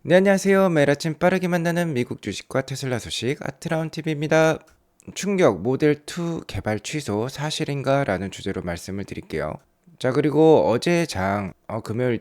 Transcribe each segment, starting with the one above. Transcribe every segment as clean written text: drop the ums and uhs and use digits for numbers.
네, 안녕하세요. 매일 아침 빠르게 만나는 미국 주식과 테슬라 소식 아트라운TV입니다. 충격 모델2 개발 취소 사실인가? 라는 주제로 말씀을 드릴게요. 자, 그리고 어제 금요일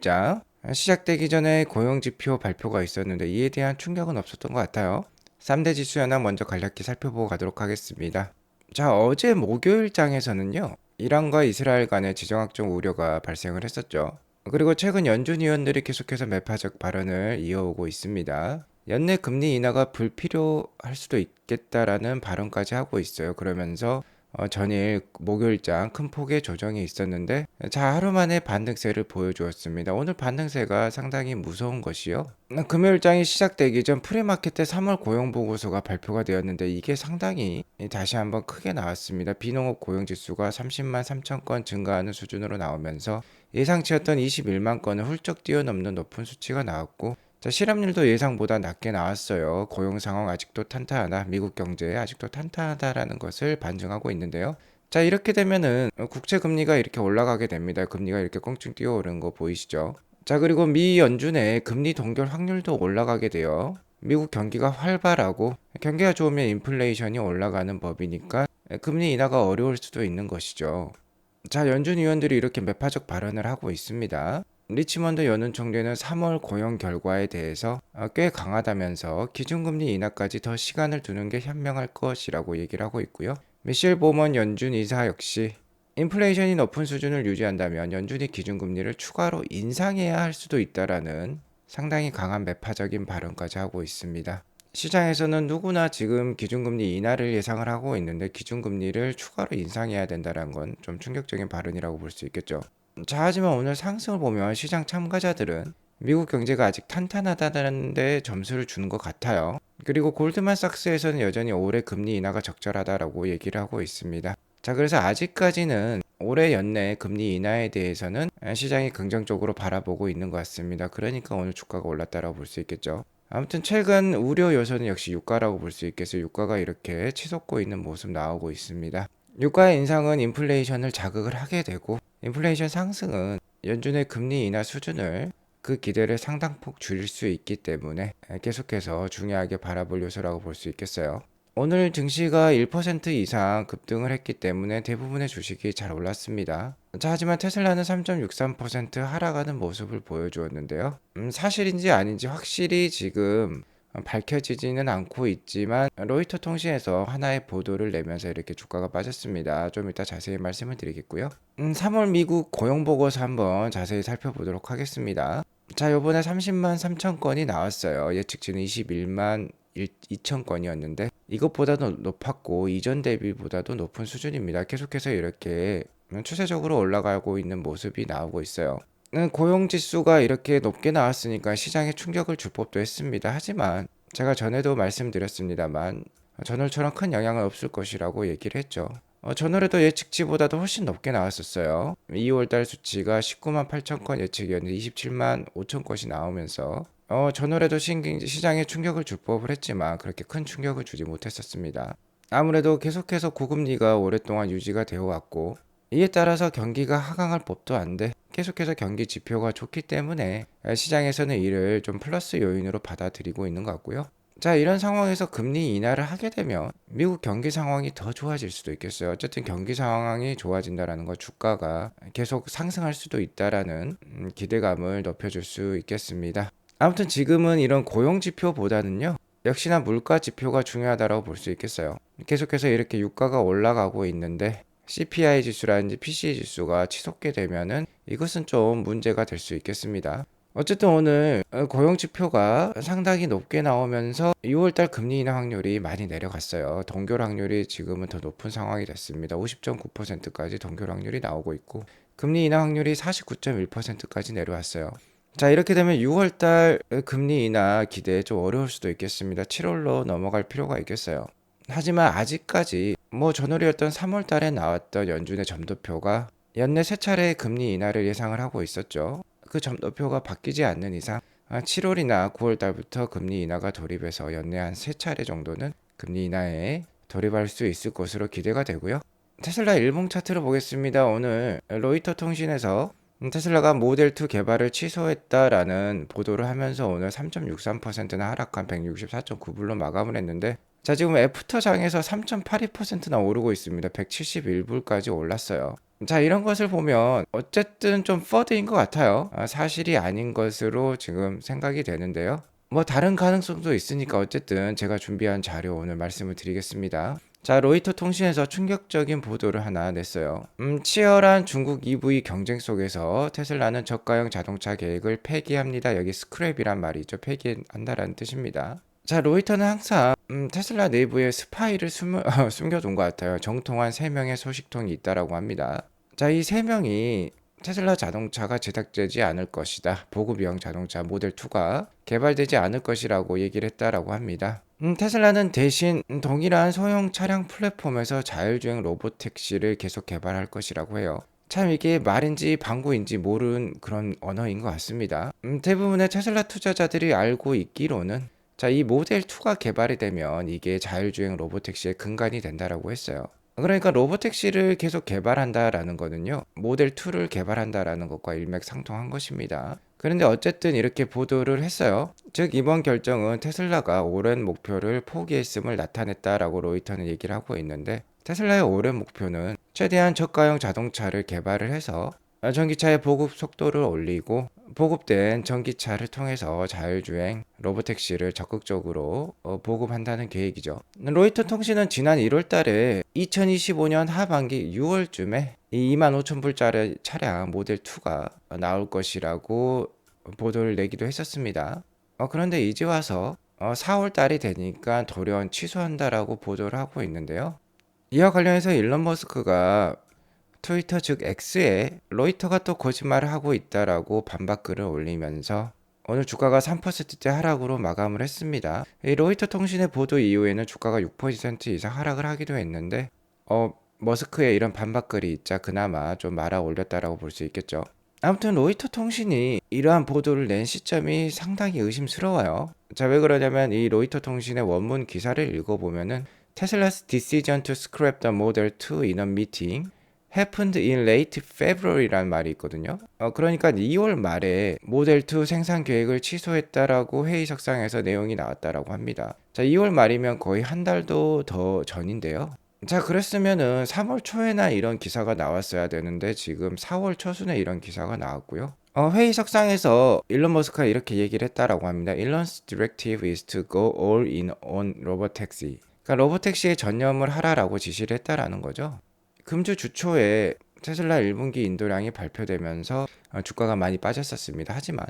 시작되기 전에 고용지표 발표가 있었는데 이에 대한 충격은 없었던 것 같아요. 3대 지수 현황 먼저 간략히 살펴보고 가도록 하겠습니다. 자, 어제 목요일장에서는요, 이란과 이스라엘 간의 지정학적 우려가 발생을 했었죠. 그리고 최근 연준 의원들이 계속해서 매파적 발언을 이어오고 있습니다. 연내 금리 인하가 불필요할 수도 있겠다라는 발언까지 하고 있어요. 그러면서 전일 목요일장 큰 폭의 조정이 있었는데 하루 만에 반등세를 보여주었습니다. 오늘 반등세가 상당히 무서운 것이요. 금요일장이 시작되기 전 프리마켓 때 3월 고용보고서가 발표가 되었는데 이게 상당히 다시 한번 크게 나왔습니다. 비농업 고용지수가 30만 3천 건 증가하는 수준으로 나오면서 예상치였던 21만 건을 훌쩍 뛰어넘는 높은 수치가 나왔고, 실업률도 예상보다 낮게 나왔어요. 고용 상황 아직도 탄탄하다, 미국 경제 아직도 탄탄하다라는 것을 반증하고 있는데요. 이렇게 되면은 국채 금리가 이렇게 올라가게 됩니다. 금리가 이렇게 껑충 뛰어오르는 거 보이시죠? 그리고 미 연준의 금리 동결 확률도 올라가게 돼요. 미국 경기가 활발하고 경기가 좋으면 인플레이션이 올라가는 법이니까 금리 인하가 어려울 수도 있는 것이죠. 연준 위원들이 이렇게 매파적 발언을 하고 있습니다. 리치먼드 연은 총재는 3월 고용 결과에 대해서 꽤 강하다면서 기준금리 인하까지 더 시간을 두는 게 현명할 것이라고 얘기를 하고 있고요. 미셸 보먼 연준 이사 역시 인플레이션이 높은 수준을 유지한다면 연준이 기준금리를 추가로 인상해야 할 수도 있다라는 상당히 강한 매파적인 발언까지 하고 있습니다. 시장에서는 누구나 지금 기준금리 인하를 예상을 하고 있는데 기준금리를 추가로 인상해야 된다는 건 좀 충격적인 발언이라고 볼 수 있겠죠. 하지만 오늘 상승을 보면 시장 참가자들은 미국 경제가 아직 탄탄하다는 데 점수를 주는 것 같아요. 그리고 골드만삭스에서는 여전히 올해 금리 인하가 적절하다라고 얘기를 하고 있습니다. 그래서 아직까지는 올해 연내 금리 인하에 대해서는 시장이 긍정적으로 바라보고 있는 것 같습니다. 그러니까 오늘 주가가 올랐다라고 볼 수 있겠죠. 아무튼 최근 우려 요소는 역시 유가라고 볼 수 있겠어요. 유가가 이렇게 치솟고 있는 모습 나오고 있습니다. 유가의 인상은 인플레이션을 자극을 하게 되고 인플레이션 상승은 연준의 금리 인하 수준을 그 기대를 상당폭 줄일 수 있기 때문에 계속해서 중요하게 바라볼 요소라고 볼 수 있겠어요. 오늘 증시가 1% 이상 급등을 했기 때문에 대부분의 주식이 잘 올랐습니다. 하지만 테슬라는 3.63% 하락하는 모습을 보여주었는데요. 사실인지 아닌지 확실히 지금 밝혀지지는 않고 있지만 로이터 통신에서 하나의 보도를 내면서 이렇게 주가가 빠졌습니다. 좀 이따 자세히 말씀을 드리겠고요. 3월 미국 고용보고서 한번 자세히 살펴보도록 하겠습니다. 요번에 30만 3천 건이 나왔어요. 예측치는 21만 2천 건이었는데 이것보다도 높았고 이전 대비보다도 높은 수준입니다. 계속해서 이렇게 추세적으로 올라가고 있는 모습이 나오고 있어요. 고용 지수가 이렇게 높게 나왔으니까 시장에 충격을 줄 법도 했습니다. 하지만 제가 전에도 말씀드렸습니다만 전월처럼 큰 영향은 없을 것이라고 얘기를 했죠. 전월에도 예측치보다도 훨씬 높게 나왔었어요. 2월달 수치가 19만 8천 건 예측이었는데 27만 5천 건이 나오면서 전월에도 시장에 충격을 줄 법을 했지만 그렇게 큰 충격을 주지 못했었습니다. 아무래도 계속해서 고금리가 오랫동안 유지가 되어 왔고 이에 따라서 경기가 하강할 법도 한데 계속해서 경기 지표가 좋기 때문에 시장에서는 이를 좀 플러스 요인으로 받아들이고 있는 것 같고요. 이런 상황에서 금리 인하를 하게 되면 미국 경기 상황이 더 좋아질 수도 있겠어요. 어쨌든 경기 상황이 좋아진다라는 건 주가가 계속 상승할 수도 있다라는 기대감을 높여줄 수 있겠습니다. 아무튼 지금은 이런 고용 지표보다는요. 역시나 물가 지표가 중요하다고 볼 수 있겠어요. 계속해서 이렇게 유가가 올라가고 있는데 CPI 지수라든지 PCE 지수가 치솟게 되면은 이것은 좀 문제가 될 수 있겠습니다. 어쨌든 오늘 고용 지표가 상당히 높게 나오면서 6월달 금리 인하 확률이 많이 내려갔어요. 동결 확률이 지금은 더 높은 상황이 됐습니다. 50.9%까지 동결 확률이 나오고 있고 금리 인하 확률이 49.1%까지 내려왔어요. 이렇게 되면 6월달 금리 인하 기대 좀 어려울 수도 있겠습니다. 7월로 넘어갈 필요가 있겠어요. 하지만 아직까지 전월이었던 3월 달에 나왔던 연준의 점도표가 연내 세 차례 금리 인하를 예상을 하고 있었죠. 그 점도표가 바뀌지 않는 이상 7월이나 9월 달부터 금리 인하가 돌입해서 연내 한 세 차례 정도는 금리 인하에 돌입할 수 있을 것으로 기대가 되고요. 테슬라 일봉 차트를 보겠습니다. 오늘 로이터 통신에서 테슬라가 모델 2 개발을 취소했다라는 보도를 하면서 오늘 3.63%나 하락한 164.9불로 마감을 했는데, 자, 지금 애프터장에서 3.82%나 오르고 있습니다. 171불까지 올랐어요. 자, 이런 것을 보면 어쨌든 좀 퍼드인 것 같아요. 사실이 아닌 것으로 지금 생각이 되는데요. 뭐 다른 가능성도 있으니까 어쨌든 제가 준비한 자료 오늘 말씀을 드리겠습니다. 자, 로이터 통신에서 충격적인 보도를 하나 냈어요. 치열한 중국 EV 경쟁 속에서 테슬라는 저가형 자동차 계획을 폐기합니다. 여기 스크랩이란 말이 죠. 폐기한다라는 뜻입니다. 자, 로이터는 항상 테슬라 내부에 스파이를 숨겨둔 것 같아요. 정통한 3명의 소식통이 있다라고 합니다. 자, 이 3명이 테슬라 자동차가 제작되지 않을 것이다. 보급형 자동차 모델 2가 개발되지 않을 것이라고 얘기를 했다라고 합니다. 테슬라는 대신 동일한 소형 차량 플랫폼에서 자율주행 로봇택시를 계속 개발할 것이라고 해요. 참 이게 말인지 방구인지 모르는 그런 언어인 것 같습니다. 대부분의 테슬라 투자자들이 알고 있기로는, 자, 이 모델 2가 개발이 되면 이게 자율주행 로봇택시의 근간이 된다라고 했어요. 그러니까 로봇택시를 계속 개발한다라는 거는요, 모델 2를 개발한다라는 것과 일맥상통한 것입니다. 그런데 어쨌든 이렇게 보도를 했어요. 즉 이번 결정은 테슬라가 오랜 목표를 포기했음을 나타냈다라고 로이터는 얘기를 하고 있는데, 테슬라의 오랜 목표는 최대한 저가형 자동차를 개발을 해서 전기차의 보급 속도를 올리고, 보급된 전기차를 통해서 자율주행 로봇택시를 적극적으로 보급한다는 계획이죠. 로이터 통신은 지난 1월 달에 2025년 하반기 6월쯤에 이 25,000불짜리 차량 모델 2가 나올 것이라고 보도를 내기도 했었습니다. 그런데 이제 와서 4월 달이 되니까 돌연 취소한다라고 보도를 하고 있는데요. 이와 관련해서 일론 머스크가 트위터 즉 X에 로이터가 또 거짓말을 하고 있다라고 반박글을 올리면서 오늘 주가가 3%대 하락으로 마감을 했습니다. 이 로이터 통신의 보도 이후에는 주가가 6% 이상 하락을 하기도 했는데, 머스크의 이런 반박글이 있자 그나마 좀 말아 올렸다라고 볼 수 있겠죠. 아무튼 로이터 통신이 이러한 보도를 낸 시점이 상당히 의심스러워요. 자, 왜 그러냐면 이 로이터 통신의 원문 기사를 읽어보면은 Tesla's decision to scrap the Model 2 in a meeting happened in late February라는 말이 있거든요. 그러니까 2월 말에 모델 2 생산 계획을 취소했다라고 회의석상에서 내용이 나왔다라고 합니다. 자, 2월 말이면 거의 한 달도 더 전인데요. 자, 그랬으면은 3월 초에나 이런 기사가 나왔어야 되는데 지금 4월 초순에 이런 기사가 나왔고요. 회의석상에서 일론 머스크가 이렇게 얘기를 했다라고 합니다. Elon's directive is to go all in on robotaxi. 그러니까 로봇택시에 전념을 하라라고 지시를 했다라는 거죠. 금주 주초에 테슬라 1분기 인도량이 발표되면서 주가가 많이 빠졌었습니다. 하지만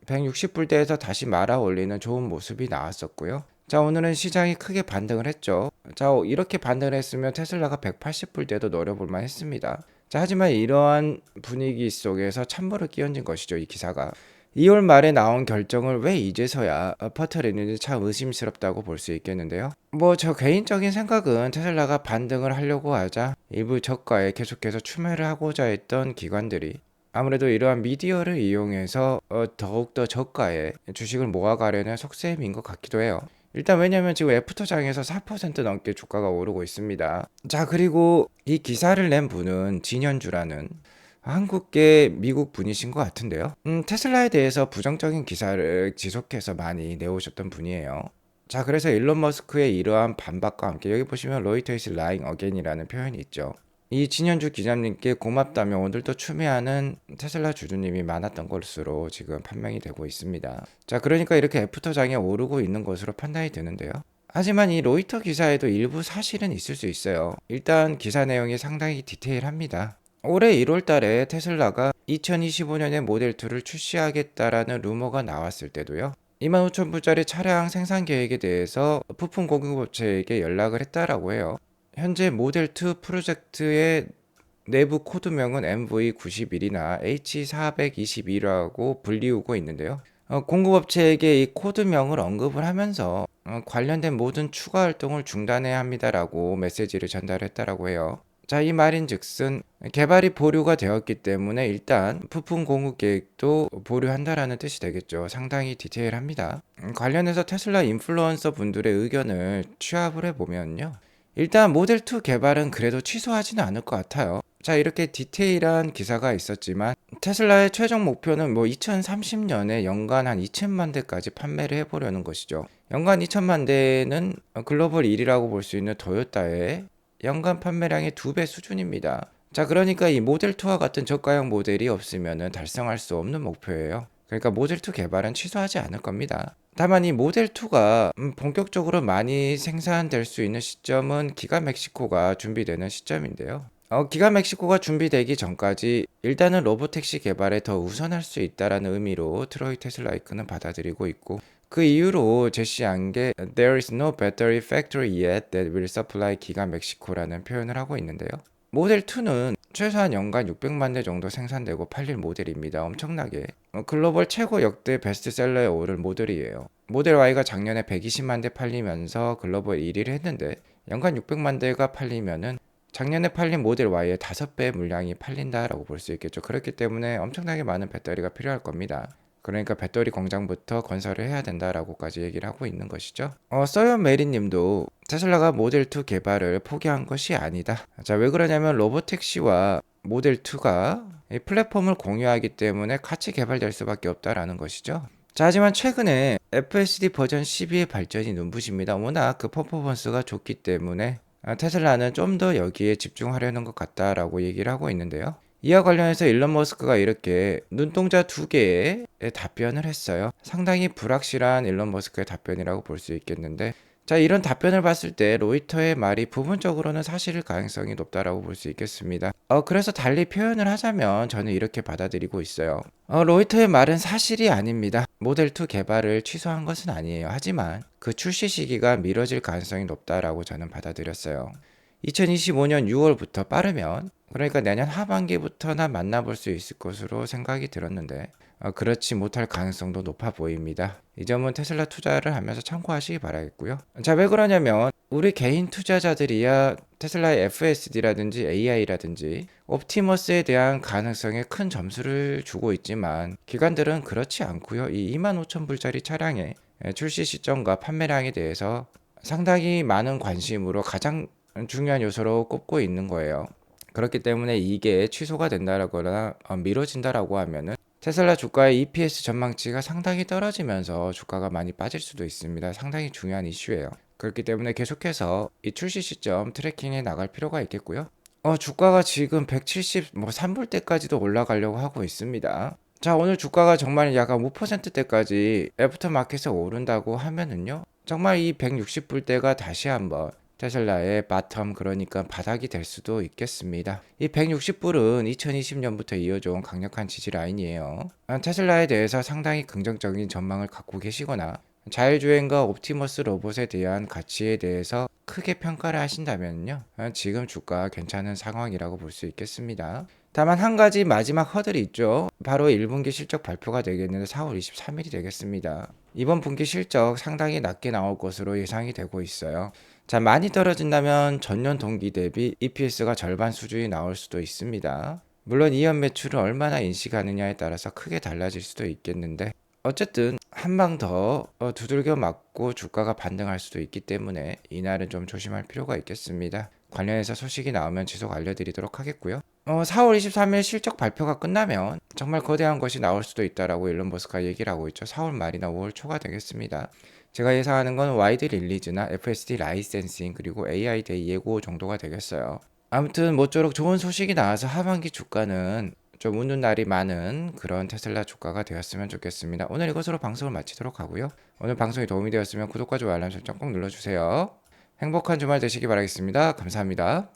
160불대에서 다시 말아 올리는 좋은 모습이 나왔었고요. 자, 오늘은 시장이 크게 반등을 했죠. 자, 이렇게 반등을 했으면 테슬라가 180불대도 노려볼만 했습니다. 자, 하지만 이러한 분위기 속에서 찬물을 끼얹은 것이죠, 이 기사가. 2월 말에 나온 결정을 왜 이제서야 퍼뜨리는지 참 의심스럽다고 볼 수 있겠는데요. 뭐 저 개인적인 생각은 테슬라가 반등을 하려고 하자 일부 저가에 계속해서 추매를 하고자 했던 기관들이 아무래도 이러한 미디어를 이용해서 더욱더 저가에 주식을 모아가려는 속셈인 것 같기도 해요. 일단 왜냐면 지금 애프터장에서 4% 넘게 주가가 오르고 있습니다. 자, 그리고 이 기사를 낸 분은 진현주라는 한국계 미국 분이신 것 같은데요. 테슬라에 대해서 부정적인 기사를 지속해서 많이 내오셨던 분이에요. 자, 그래서 일론 머스크의 이러한 반박과 함께 여기 보시면 로이터 is lying again이라는 표현이 있죠. 이 진현주 기자님께 고맙다며 오늘도 추미하는 테슬라 주주님이 많았던 것으로 지금 판명이 되고 있습니다. 자, 그러니까 이렇게 애프터장에 오르고 있는 것으로 판단이 되는데요. 하지만 이 로이터 기사에도 일부 사실은 있을 수 있어요. 일단 기사 내용이 상당히 디테일합니다. 올해 1월 달에 테슬라가 2025년에 모델 2를 출시하겠다라는 루머가 나왔을 때도요. 25,000불짜리 차량 생산 계획에 대해서 부품 공급업체에게 연락을 했다라고 해요. 현재 모델 2 프로젝트의 내부 코드명은 MV91이나 H422라고 불리우고 있는데요. 공급업체에게 이 코드명을 언급을 하면서 관련된 모든 추가 활동을 중단해야 합니다라고 메시지를 전달했다라고 해요. 자, 이 말인즉슨 개발이 보류가 되었기 때문에 일단 부품 공급 계획도 보류한다라는 뜻이 되겠죠. 상당히 디테일합니다. 관련해서 테슬라 인플루언서 분들의 의견을 취합을 해보면요. 일단 모델 2 개발은 그래도 취소하지는 않을 것 같아요. 자, 이렇게 디테일한 기사가 있었지만 테슬라의 최종 목표는 2030년에 연간 한 2천만 대까지 판매를 해보려는 것이죠. 연간 2천만 대는 글로벌 1위라고 볼 수 있는 토요타의 연간 판매량의 2배 수준입니다. 자, 그러니까 이 모델 2와 같은 저가형 모델이 없으면 달성할 수 없는 목표예요. 그러니까 모델 2 개발은 취소하지 않을 겁니다. 다만 이 모델 2가 본격적으로 많이 생산될 수 있는 시점은 기가 멕시코가 준비되는 시점인데요. 기가 멕시코가 준비되기 전까지 일단은 로보택시 개발에 더 우선할 수 있다라는 의미로 트로이 테슬라이크는 받아들이고 있고, 그 이후로 제시한 게 There is no battery factory yet that will supply 기가 멕시코라는 표현을 하고 있는데요. 모델 2는 최소한 연간 600만 대 정도 생산되고 팔릴 모델입니다. 엄청나게 글로벌 최고 역대 베스트셀러에 오를 모델이에요. 모델 Y가 작년에 120만 대 팔리면서 글로벌 1위를 했는데 연간 600만 대가 팔리면은 작년에 팔린 모델 Y의 5배 물량이 팔린다라고 볼 수 있겠죠. 그렇기 때문에 엄청나게 많은 배터리가 필요할 겁니다. 그러니까 배터리 공장부터 건설을 해야 된다라고까지 얘기를 하고 있는 것이죠. 서연 메리님도 테슬라가 모델 2 개발을 포기한 것이 아니다. 자, 왜 그러냐면 로보택시와 모델 2가 이 플랫폼을 공유하기 때문에 같이 개발될 수밖에 없다라는 것이죠. 자, 하지만 최근에 FSD 버전 12의 발전이 눈부십니다. 워낙 그 퍼포먼스가 좋기 때문에 테슬라는 좀 더 여기에 집중하려는 것 같다라고 얘기를 하고 있는데요. 이와 관련해서 일론 머스크가 이렇게 눈동자 2개의 답변을 했어요. 상당히 불확실한 일론 머스크의 답변이라고 볼 수 있겠는데, 자, 이런 답변을 봤을 때 로이터의 말이 부분적으로는 사실일 가능성이 높다라고 볼 수 있겠습니다. 그래서 달리 표현을 하자면 저는 이렇게 받아들이고 있어요. 로이터의 말은 사실이 아닙니다. 모델 2 개발을 취소한 것은 아니에요. 하지만 그 출시 시기가 미뤄질 가능성이 높다라고 저는 받아들였어요. 2025년 6월부터 빠르면, 그러니까 내년 하반기부터나 만나볼 수 있을 것으로 생각이 들었는데 그렇지 못할 가능성도 높아 보입니다. 이 점은 테슬라 투자를 하면서 참고하시기 바라겠고요. 자, 왜 그러냐면 우리 개인 투자자들이야 테슬라의 FSD라든지 AI라든지 옵티머스에 대한 가능성에 큰 점수를 주고 있지만 기관들은 그렇지 않고요. 이 25,000불짜리 차량의 출시 시점과 판매량에 대해서 상당히 많은 관심으로 가장 중요한 요소로 꼽고 있는 거예요. 그렇기 때문에 이게 취소가 된다거나 미뤄진다라고 하면은 테슬라 주가의 EPS 전망치가 상당히 떨어지면서 주가가 많이 빠질 수도 있습니다. 상당히 중요한 이슈예요. 그렇기 때문에 계속해서 이 출시 시점 트래킹해 나갈 필요가 있겠고요. 주가가 지금 173불대까지도 올라가려고 하고 있습니다. 자, 오늘 주가가 정말 약간 5%대까지 애프터마켓에 오른다고 하면은요, 정말 이 160불대가 다시 한번 테슬라의 바텀, 그러니까 바닥이 될 수도 있겠습니다. 이 160불은 2020년부터 이어져온 강력한 지지 라인이에요. 테슬라에 대해서 상당히 긍정적인 전망을 갖고 계시거나 자율주행과 옵티머스 로봇에 대한 가치에 대해서 크게 평가를 하신다면요, 지금 주가 괜찮은 상황이라고 볼 수 있겠습니다. 다만 한 가지 마지막 허들이 있죠. 바로 1분기 실적 발표가 되겠는데 4월 23일이 되겠습니다. 이번 분기 실적 상당히 낮게 나올 것으로 예상이 되고 있어요. 자, 많이 떨어진다면 전년 동기 대비 EPS가 절반 수준이 나올 수도 있습니다. 물론 이연 매출을 얼마나 인식하느냐에 따라서 크게 달라질 수도 있겠는데, 어쨌든 한 방 더 두들겨 맞고 주가가 반등할 수도 있기 때문에 이날은 좀 조심할 필요가 있겠습니다. 관련해서 소식이 나오면 지속 알려드리도록 하겠고요. 4월 23일 실적 발표가 끝나면 정말 거대한 것이 나올 수도 있다라고 일론 머스크가 얘기를 하고 있죠. 4월 말이나 5월 초가 되겠습니다. 제가 예상하는 건 와이드 릴리즈나 FSD 라이센싱 그리고 AI 데이 예고 정도가 되겠어요. 아무튼 모쪼록 좋은 소식이 나와서 하반기 주가는 좀 웃는 날이 많은 그런 테슬라 주가가 되었으면 좋겠습니다. 오늘 이것으로 방송을 마치도록 하고요. 오늘 방송이 도움이 되었으면 구독과 좋아요 알람 설정 꼭 눌러주세요. 행복한 주말 되시기 바라겠습니다. 감사합니다.